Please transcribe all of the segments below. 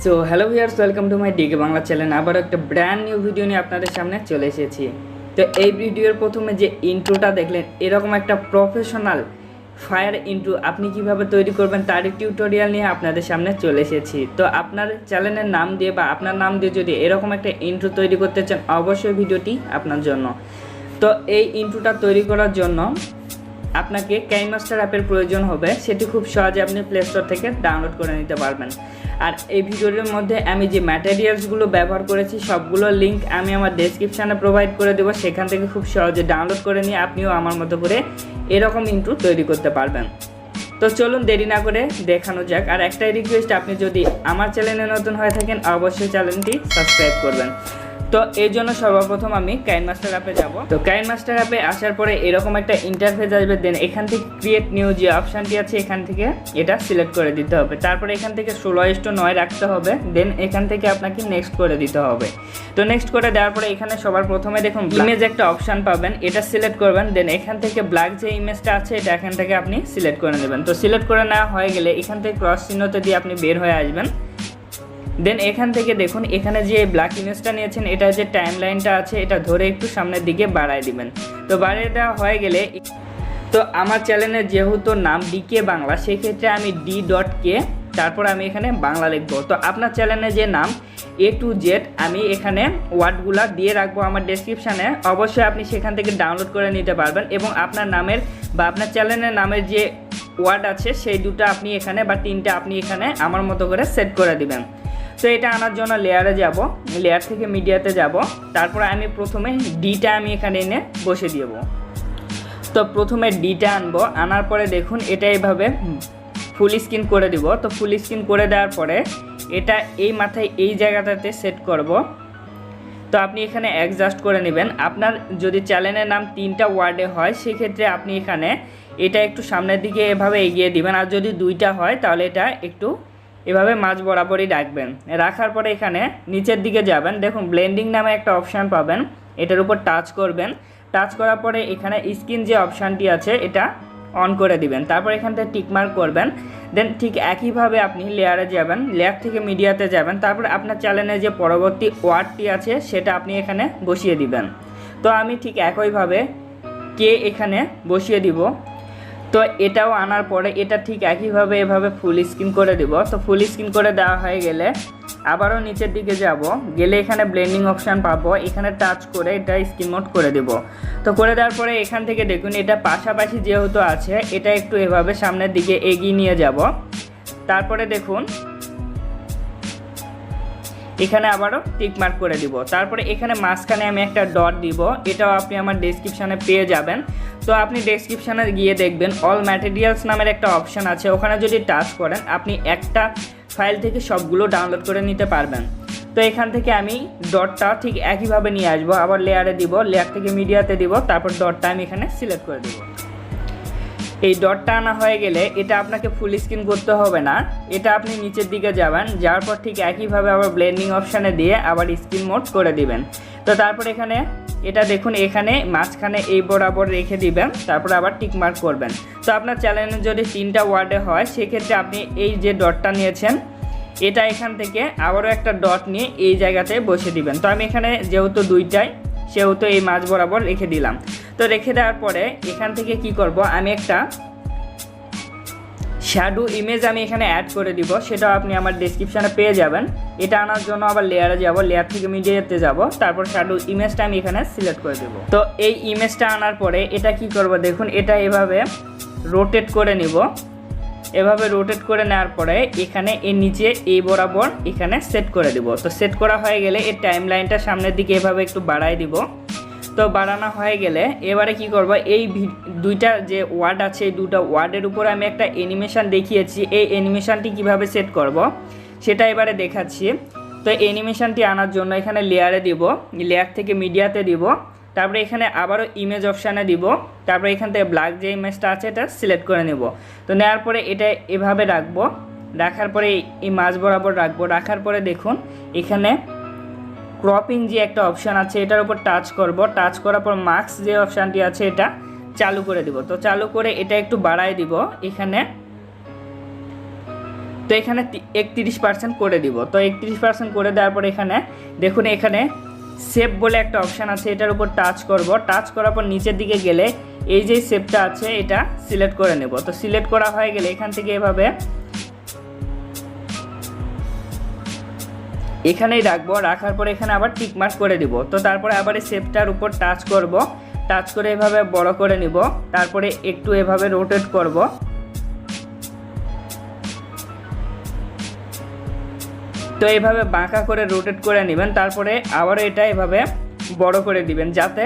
So hello viewers, welcome to my DK Bangla channel. আবার একটা brand new video নিয়ে আপনাদের সামনে চলে এসেছি। তো এই ভিডিওর প্রথমে যে ইন্ট্রোটা দেখলেন, এরকম একটা প্রফেশনাল ফায়ার ইন্ট্রো আপনি কিভাবে তৈরি করবেন তার টিউটোরিয়াল নিয়ে আপনাদের সামনে চলে এসেছি। তো আপনার চ্যানেলের নাম দিয়ে বা আপনার নাম দিয়ে যদি এরকম একটা ইন্ট্রো তৈরি করতে চান, অবশ্যই ভিডিওটি আপনার জন্য। তো এই ইন্ট্রোটা তৈরি করার জন্য আপনাকে কাইনমাস্টার অ্যাপের প্রয়োজন হবে। সেটি খুব সহজে আপনি প্লে স্টোর থেকে ডাউনলোড করে নিতে পারবেন। আর এই ভিডিওর মধ্যে আমি যে ম্যাটেরিয়ালসগুলো ব্যবহার করেছি সবগুলোর লিঙ্ক আমি আমার ডেসক্রিপশানে প্রোভাইড করে দেবো। সেখান থেকে খুব সহজে ডাউনলোড করে নিয়ে আপনিও আমার মতো করে এরকম ইন্ট্রো তৈরি করতে পারবেন। তো চলুন দেরি না করে দেখানো যাক। আর একটাই রিকোয়েস্ট, আপনি যদি আমার চ্যানেলে নতুন হয়ে থাকেন অবশ্যই চ্যানেলটি সাবস্ক্রাইব করবেন। তো এই জন্য সর্বপ্রথম আমি কাইনমাস্টার অ্যাপে যাব। তো কাইনমাস্টার অ্যাপে আসার পরে এরকম একটা ইন্টারফেস আসবে। দেন এখান থেকে ক্রিয়েট নিউ যে অপশানটি আছে এখান থেকে এটা সিলেক্ট করে দিতে হবে। তারপরে এখান থেকে 16:9 রাখতে হবে। দেন এখান থেকে আপনাকে নেক্সট করে দিতে হবে। তো নেক্সট করে দেওয়ার পরে এখানে সবার প্রথমে দেখুন ইমেজ একটা অপশান পাবেন, এটা সিলেক্ট করবেন। দেন এখান থেকে ব্ল্যাক যে ইমেজটা আছে এটা এখান থেকে আপনি সিলেক্ট করে নেবেন। তো সিলেক্ট করে নেওয়া হয়ে গেলে এখান থেকে ক্রস চিহ্নতে দিয়ে আপনি বের হয়ে আসবেন। দেন এখান থেকে দেখুন এখানে যে ব্ল্যাক ইমেজটা নিয়েছেন এটা যে টাইম লাইনটা আছে এটা ধরে একটু সামনের দিকে বাড়ায় দিবেন। তো বাড়িয়ে দেওয়া হয়ে গেলে, তো আমার চ্যানেলের যেহেতু নাম ডিকে বাংলা, সেক্ষেত্রে আমি D.K তারপর আমি এখানে বাংলা লিখব। তো আপনার চ্যানেলের যে নাম A to Z আমি এখানে ওয়ার্ডগুলো দিয়ে রাখবো আমার ডেসক্রিপশানে। অবশ্যই আপনি সেখান থেকে ডাউনলোড করে নিতে পারবেন এবং আপনার নামের বা আপনার চ্যানেলের নামের যে ওয়ার্ড আছে সেই দুটো আপনি এখানে বা তিনটা আপনি এখানে আমার মতো করে সেট করে দিবেন। তো এটা আনার জন্য লেয়ারে যাব, লেয়ার থেকে মিডিয়াতে যাব। তারপরে আমি প্রথমে ডিটা আমি এখানে এনে বসে দিব। তো প্রথমে ডিটা আনবো, আনার পরে দেখুন এটা এইভাবে ফুল স্ক্রিন করে দিব। তো ফুল স্ক্রিন করে দেওয়ার পরে এটা এই মাথায় এই জায়গাটাতে সেট করব। তো আপনি এখানে অ্যাডজাস্ট করে নেবেন। আপনার যদি চ্যানেলের নাম 3টা ওয়ার্ডে হয় সেক্ষেত্রে আপনি এখানে এটা একটু সামনের দিকে এভাবে এগিয়ে দিবেন। আর যদি 2টা হয় তাহলে এটা একটু এভাবে মাঝ বরাবরই রাখবেন। রাখার পরে এখানে নিচের দিকে যাবেন, দেখুন ব্লেন্ডিং নামে একটা অপশান পাবেন, এটার উপর টাচ করবেন। টাচ করার পরে এখানে স্ক্রিন যে অপশানটি আছে এটা অন করে দিবেন। তারপর এখান থেকে টিকমার্ক করবেন। দেন ঠিক একইভাবে আপনি লেয়ারে যাবেন, লেয়ার থেকে মিডিয়াতে যাবেন। তারপর আপনার চ্যানেলে যে পরবর্তী ওয়ার্ডটি আছে সেটা আপনি এখানে বসিয়ে দিবেন। তো আমি ঠিক একইভাবে কে এখানে বসিয়ে দিব। তো এটাও আনার পরে এটা ঠিক একইভাবে এভাবে ফুল স্ক্রিন করে দেব। তো ফুল স্ক্রিন করে দেওয়া হয়ে গেলে আবারও নিচের দিকে যাব, গেলে এখানে ব্লেন্ডিং অপশান পাবো, এখানে টাচ করে এটা স্ক্রিন মোড করে দেব। তো করে দেওয়ার পরে এখান থেকে দেখুন এটা পাশাপাশি যেহেতু আছে এটা একটু এভাবে সামনের দিকে এগিয়ে নিয়ে যাব। তারপরে দেখুন এখানে আবারও টিক মার্ক করে দিব। তারপরে এখানে মাঝখানে আমি একটা ডট দিব, এটাও আপনি আমার ডেসক্রিপশানে পেয়ে যাবেন। তো আপনি ডেসক্রিপশানে গিয়ে দেখবেন অল ম্যাটেরিয়ালস নামের একটা অপশান আছে, ওখানে যদি টাচ করেন আপনি একটা ফাইল থেকে সবগুলো ডাউনলোড করে নিতে পারবেন। তো এখান থেকে আমি ডটটা ঠিক একইভাবে নিয়ে আসবো, আবার লেয়ারে দিব, লেয়ার থেকে মিডিয়াতে দিব, তারপর ডটটা আমি এখানে সিলেক্ট করে দেব। এই ডটটা আনা হয়ে গেলে এটা আপনাকে ফুল স্ক্রিন করতে হবে না, এটা আপনি নিচের দিকে যাবেন, যাওয়ার পর ঠিক একইভাবে আবার ব্লেন্ডিং অপশানে দিয়ে আবার স্ক্রিন মোড করে দিবেন। তো তারপর এখানে এটা দেখুন এখানে মাঝখানে এই বরাবর রেখে দিবেন, তারপর আবার টিকমার্ক করবেন। তো আপনার চ্যানেলে যদি 3টা ওয়ার্ডে হয় সেক্ষেত্রে আপনি এই যে ডটটা নিয়েছেন এটা এখান থেকে আবারও একটা ডট নিয়ে এই জায়গাতে বসে দিবেন। তো আমি এখানে যেহেতু 2টাই সেহেতু এই মাঝ বরাবর রেখে দিলাম। তো রেখে দেওয়ার পরে এখান থেকে কি করব, আমি একটা শ্যাডো ইমেজ আমি এখানে অ্যাড করে দিব, সেটাও আপনি আমার ডেসক্রিপশানে পেয়ে যাবেন। এটা আনার জন্য আবার লেয়ারে যাব, লেয়ার থেকে মিডিয়াতে যাব, তারপর শ্যাডো ইমেজটা আমি এখানে সিলেক্ট করে দেব। তো এই ইমেজটা আনার পরে এটা কি করব, দেখুন এটা এভাবে রোটেট করে নিব। এভাবে রোটেট করে নেওয়ার পরে এখানে এর নিচে এই বরাবর এখানে সেট করে দিব। তো সেট করা হয়ে গেলে এর টাইম লাইনটা সামনের দিকে এভাবে একটু বাড়ায় দিব। তো বাড়ানো হয়ে গেলে এবারে কি করব, এই 2টা যে ওয়ার্ড আছে এই 2টা ওয়ার্ডের উপর আমি একটা অ্যানিমেশন দেখিয়েছি, এই অ্যানিমেশনটি কিভাবে সেট করব সেটা এবারে দেখাচ্ছি। তো অ্যানিমেশনটি আনার জন্য এখানে লেয়ারে দিব, লেয়ার থেকে মিডিয়াতে দিব, তারপরে এখানে আবারও ইমেজ অপশানে দিব, তারপরে এখান থেকে ব্ল্যাক যে ইমেজটা আছে এটা সিলেক্ট করে নেব। তো নেওয়ার পরে এটা এভাবে রাখবো, রাখার পরে এই মাঝ বরাবর রাখবো। রাখার পরে দেখুন এখানে ক্রপিং যে একটা অপশান আছে এটার উপর টাচ করব, টাচ করার পর মার্কস যে অপশানটি আছে এটা চালু করে দিব। তো চালু করে এটা একটু বাড়ায় দিব, এখানে তো এখানে 31% করে দিব। তো 31% করে দেওয়ার পর এখানে দেখুন এখানে শেপ বলে একটা অপশান আছে, এটার উপর টাচ করব। টাচ করার পর নিচের দিকে গেলে এই যে শেপটা আছে এটা সিলেক্ট করে নেব। তো সিলেক্ট করা হয়ে গেলে এখান থেকে এভাবে এখানেই রাখবো। রাখার পরে এখানে আবার টিক মার্ক করে দিব। তো তারপরে আবার এই শেপটার উপর টাচ করব, টাচ করে এভাবে বড় করে নিব। তারপরে একটু এভাবে রোটেট করব। তো এইভাবে বাঁকা করে রোটেট করে নেবেন। তারপরে আবার এটা এভাবে বড় করে দিবেন যাতে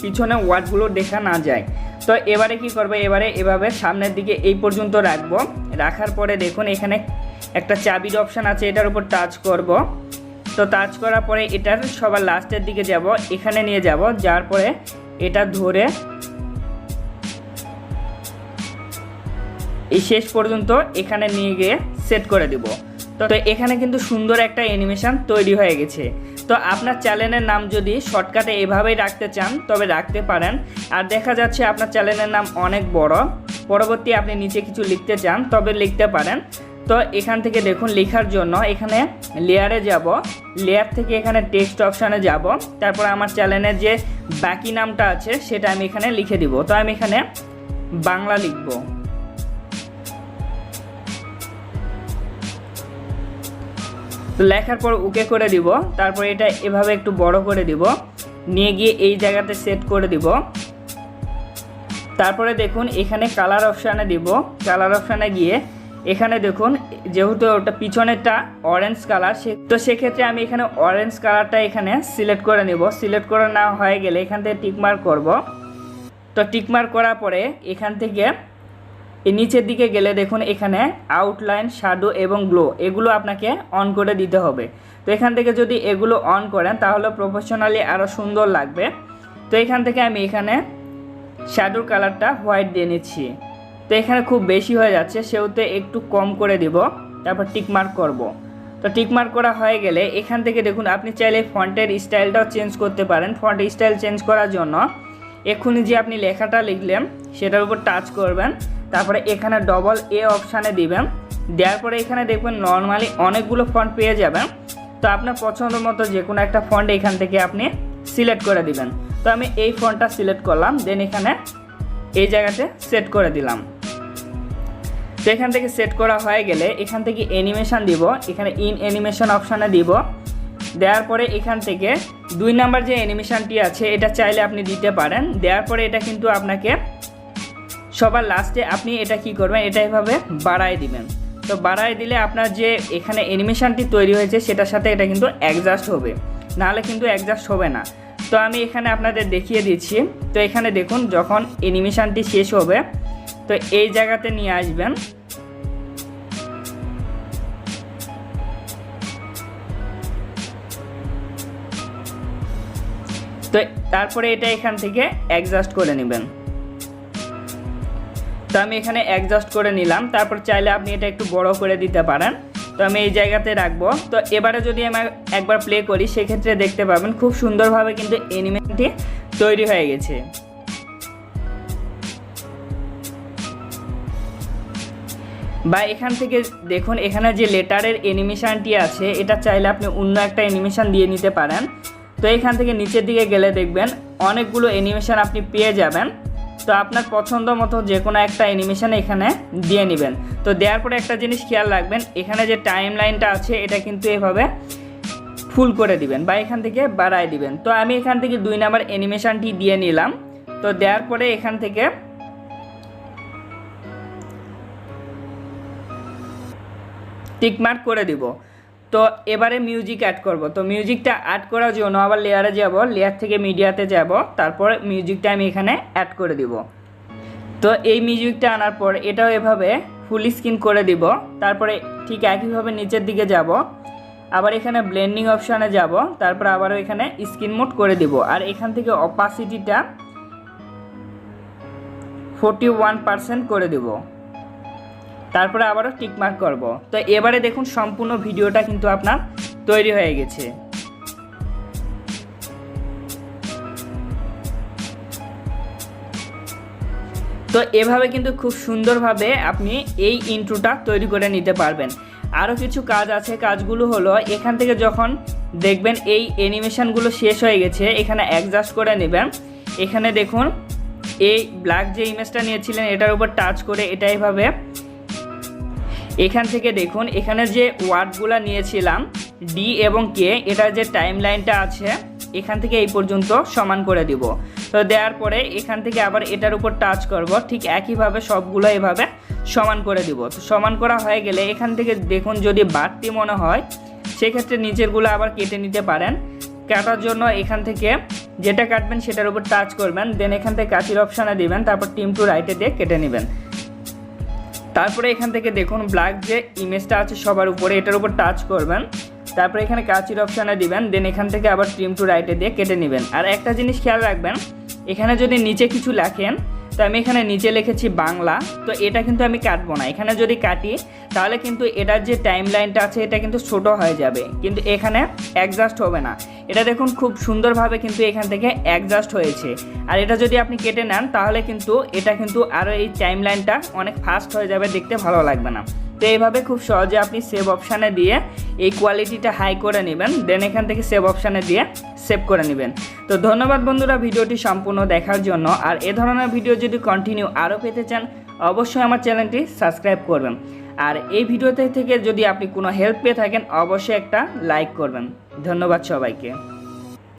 পিছনে ওয়ার্ডগুলো দেখা না যায়। তো এবারে কি করবে, এবারে এভাবে সামনের দিকে এই পর্যন্ত রাখবো। রাখার পরে দেখুন এখানে একটা চাবির অপশান আছে, এটার উপর টাচ করব। তো টাচ করার পরে এটার সবার লাস্টের দিকে যাব, এখানে নিয়ে যাব। যার পরে এটা ধরে এই শেষ পর্যন্ত এখানে নিয়ে গিয়ে সেট করে দিব। তো এখানে কিন্তু সুন্দর একটা অ্যানিমেশন তৈরি হয়ে গেছে। তো আপনার চ্যানেলের নাম যদি শর্টকাটে এভাবেই রাখতে চান তবে রাখতে পারেন। আর দেখা যাচ্ছে আপনার চ্যানেলের নাম অনেক বড়, পরবর্তী আপনি নিচে কিছু লিখতে চান তবে লিখতে পারেন। তো এখান থেকে দেখুন লেখার জন্য এখানে লেয়ারে যাব, লেয়ার থেকে এখানে টেক্সট অপশানে যাব। তারপর আমার চ্যানেলের যে বাকি নামটা আছে সেটা আমি এখানে লিখে দিব। তো আমি এখানে বাংলা লিখব। তো লেখার পর ওকে করে দিব। তারপর এটা এভাবে একটু বড় করে দিব, নিয়ে গিয়ে এই জায়গাতে সেট করে দিব। তারপরে দেখুন এখানে কালার অপশানে দিব। কালার অপশানে গিয়ে এখানে দেখুন যেহেতু ওটা পিছনেরটা অরেঞ্জ কালার, তো সেক্ষেত্রে আমি এখানে অরেঞ্জ কালারটা এখানে সিলেক্ট করে নেব। সিলেক্ট করে নেওয়া হয়ে গেলে এখান থেকে টিকমার্ক করব। তো টিকমার্ক করার পরে এখান থেকে এই নিচের দিকে গেলে দেখুন এখানে আউটলাইন, শ্যাডো এবং গ্লো এগুলো আপনাকে অন করে দিতে হবে। তো এখান থেকে যদি এগুলো অন করেন তাহলে প্রফেশনালি আরও সুন্দর লাগবে। তো এখান থেকে আমি এখানে শ্যাডোর কালারটা হোয়াইট দিয়ে নিচ্ছি। তো এখানে খুব বেশি হয়ে যাচ্ছে সেহেতু একটু কম করে দিব। তারপর টিকমার্ক করব। তো টিকমার্ক করা হয়ে গেলে এখান থেকে দেখুন আপনি চাইলে ফন্টের স্টাইলটাও চেঞ্জ করতে পারেন। ফন্টের স্টাইল চেঞ্জ করার জন্য এক্ষুনি যে আপনি লেখাটা লিখলেন সেটার উপর টাচ করবেন। তারপরে এখানে ডবল এ অপশানে দিবেন। দেওয়ার পরে এখানে দেখবেন নর্মালি অনেকগুলো ফন্ট পেয়ে যাবেন। তো আপনার পছন্দ মতো যে কোনো একটা ফন্ট এখান থেকে আপনি সিলেক্ট করে দিবেন। তো আমি এই ফন্টটা সিলেক্ট করলাম, দেন এখানে এই জায়গাতে সেট করে দিলাম। তো এখান থেকে সেট করা হয়ে গেলে এখান থেকে অ্যানিমেশন দিব, এখানে ইন অ্যানিমেশন অপশানে দিব। দেওয়ার পরে এখান থেকে 2 নাম্বার যে অ্যানিমেশনটি আছে এটা চাইলে আপনি দিতে পারেন। দেওয়ার পরে এটা কিন্তু আপনাকে সবার লাস্টে আপনি এটা কি করবেন, এটা এভাবে বাড়ায় দিবেন। তো বাড়ায় দিলে আপনার যে এখানে অ্যানিমেশনটি তৈরি হয়েছে সেটার সাথে এটা কিন্তু অ্যাডজাস্ট হবে, নাহলে কিন্তু অ্যাডজাস্ট হবে না। তো আমি এখানে আপনাদের দেখিয়ে দিচ্ছি। তো এখানে দেখুন যখন অ্যানিমেশনটি শেষ হবে তো এই জায়গাতে নিয়ে আসবেন। তো তারপরে এটা এখান থেকে অ্যাডজাস্ট করে নেবেন। তো আমি এখানে অ্যাডজাস্ট করে নিলাম। তারপর চাইলে আপনি এটা একটু বড় করে দিতে পারেন। তো আমি এই জায়গাতে রাখবো। তো এবারে যদি আমি একবার প্লে করি সেক্ষেত্রে দেখতে পাবেন খুব সুন্দরভাবে কিন্তু অ্যানিমেশনটি তৈরি হয়ে গেছে। বা এখান থেকে দেখুন এখানে যে লেটারের অ্যানিমেশনটি আছে এটা চাইলে আপনি অন্য একটা অ্যানিমেশন দিয়ে নিতে পারেন। তো এখান থেকে নিচের দিকে গেলে দেখবেন অনেকগুলো অ্যানিমেশন আপনি পেয়ে যাবেন। তো আপনার পছন্দ মতো যে কোনো একটা অ্যানিমেশন এখানে দিয়ে নেবেন। তো দেওয়ার পরে একটা জিনিস খেয়াল রাখবেন, এখানে যে টাইম লাইনটা আছে এটা কিন্তু এভাবে ফুল করে দিবেন বা এখান থেকে বাড়ায় দিবেন। তো আমি এখান থেকে 2 নাম্বার অ্যানিমেশনটি দিয়ে নিলাম। তো দেওয়ার পরে এখান থেকে টিকমার্ক করে দিব। তো এবারে মিউজিক অ্যাড করব। তো মিউজিকটা অ্যাড করার জন্য আবার লেয়ারে যাব, লেয়ার থেকে মিডিয়াতে যাব, তারপর মিউজিকটা আমি এখানে অ্যাড করে দিব। তো এই মিউজিকটা আনার পর এটাও এভাবে ফুল স্ক্রিন করে দিব। তারপরে ঠিক একইভাবে নিচের দিকে যাব, আবার এখানে ব্লেন্ডিং অপশানে যাব, তারপর আবারও এখানে স্ক্রিন মোড করে দিব। আর এখান থেকে অপাসিটিটা 41% করে দিব। তারপরে আবারও টিকমার্ক করব। তো এবারে দেখুন সম্পূর্ণ ভিডিওটা কিন্তু আপনার তৈরি হয়ে গেছে। তো এভাবে কিন্তু খুব সুন্দরভাবে আপনি এই ইন্ট্রোটা তৈরি করে নিতে পারবেন। আরও কিছু কাজ আছে। কাজগুলো হলো এখান থেকে যখন দেখবেন এই অ্যানিমেশনগুলো শেষ হয়ে গেছে, এখানে অ্যাডজাস্ট করে নেবেন। এখানে দেখুন এই ব্ল্যাক যে ইমেজটা নিয়েছিলেন এটার উপর টাচ করে এটা এইভাবে এখান থেকে দেখুন এখানে যে ওয়ার্ডগুলো নিয়েছিলাম ডি এবং কে, এটার যে টাইম লাইনটা আছে এখান থেকে এই পর্যন্ত সমান করে দিব। তো দেওয়ার পরে এখান থেকে আবার এটার উপর টাচ করব, ঠিক একইভাবে সবগুলো এভাবে সমান করে দিব। তো সমান করা হয়ে গেলে এখান থেকে দেখুন যদি বাড়তি মনে হয় সেক্ষেত্রে নিচেরগুলো আবার কেটে নিতে পারেন। কাটার জন্য এখান থেকে যেটা কাটবেন সেটার উপর টাচ করবেন, দেন এখান থেকে কাঁচির অপশানে দিবেন, তারপর ট্রিম টু রাইটে দিয়ে কেটে নেবেন। তারপরে এখান থেকে দেখুন ব্ল্যাক যে ইমেজটা আছে সবার উপরে এটার উপর টাচ করবেন, তারপরে এখানে কাঁচির অপশানে দিবেন, দেন এখান থেকে আবার ট্রিম টু রাইটে দিয়ে কেটে নেবেন। আর একটা জিনিস খেয়াল রাখবেন, এখানে যদি নিচে কিছু লেখেন, তো আমি এখানে নিচে লিখেছি বাংলা, তো এটা কিন্তু আমি কাটবো না। এখানে যদি কাটি তাহলে কিন্তু এটার যে টাইম লাইনটা আছে এটা কিন্তু ছোট হয়ে যাবে, কিন্তু এখানে অ্যাডজাস্ট হবে না। এটা দেখুন খুব সুন্দরভাবে কিন্তু এখান থেকে অ্যাডজাস্ট হয়েছে। আর এটা যদি আপনি কেটে নেন তাহলে কিন্তু এটা কিন্তু আরও এই টাইম লাইনটা অনেক ফাস্ট হয়ে যাবে, দেখতে ভালো লাগবে না। তো এইভাবে খুব সহজে আপনি সেভ অপশানে দিয়ে এই কোয়ালিটিটা হাই করে নেবেন, দেন এখান থেকে সেভ অপশানে দিয়ে সেভ করে নেবেন। তো ধন্যবাদ বন্ধুরা ভিডিওটি সম্পূর্ণ দেখার জন্য। আর এ ধরনের ভিডিও যদি কন্টিনিউ আরও পেতে চান অবশ্যই আমার চ্যানেলটি সাবস্ক্রাইব করবেন। আর এই ভিডিওতে থেকে যদি আপনি কোনো হেল্প পেয়ে থাকেন অবশ্যই একটা লাইক করবেন। ধন্যবাদ সবাইকে।